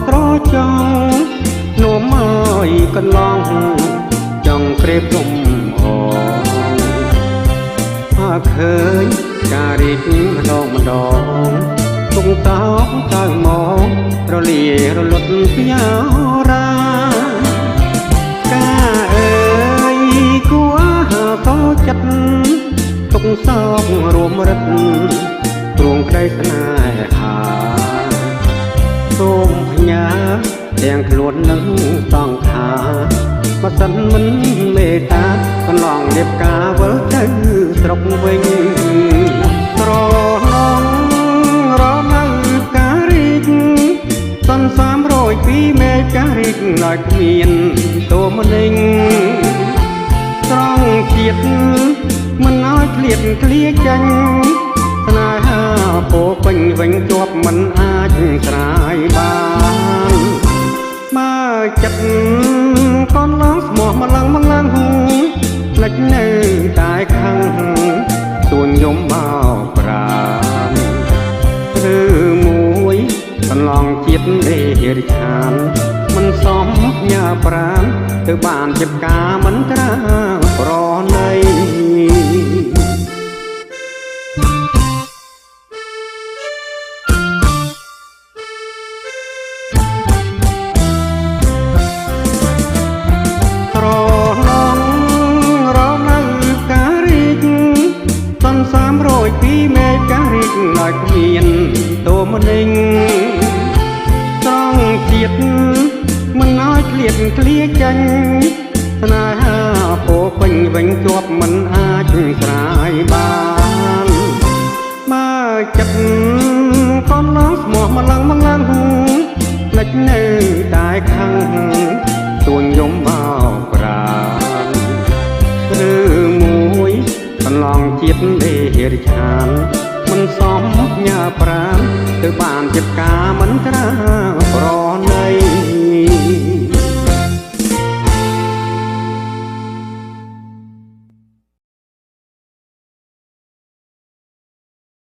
ក្រចង់នោមអើយកន្លងចង់ក្រេបទុំអថាឃើញការរីកម្ដងទុំតោតើមករលារលត់ពីយ៉ារាការអើយគួរតោចិត្តទុកសោករួមរិទ្ធទ្រង់ក្តីស្នេហាសូមផ្ញើទាំងខ្លួននឹងសង្ខាបើសិនមិនមេត្តាកន្លងរៀបការវិលទៅស្រុកវិញត្រឡងរនៅការរីកសន្300ពីមេការរីកដោយគ្មានតួមនិញត្រង់ជាតិមិនឲ្យឃ្លាតឃ្លាចាញ់ស្នេហាពោពេញវិញជាប់មិនអាចស្រាយបានបើចិត្តកូនឡងស្មោះម្លឹងភ្លេចនៅតែខឹងទួញយំបោកប្រាណឬមួយកន្លងជាតិទេរិឆានមិនសមញ៉ាប្រានទៅបានជាការមិនត្រាប្រណី300ពីមេការរីកដោយគ្មានតួមនិញត្រង់ជាតិមិនឲ្យឃ្លាតឃ្លាចាញ់ស្នេហាពោពេញវិញជាប់មិនអាចស្រាយបានបើចិត្តកូនឡងស្មោះម្លឹងភ្លេចនៅតែខឹងទួញយំបោកប្រាណឬមួយកន្លងជាតិទេរិឆានមិនសមញ៉ាប្រានទៅបានជាការមិនត្រា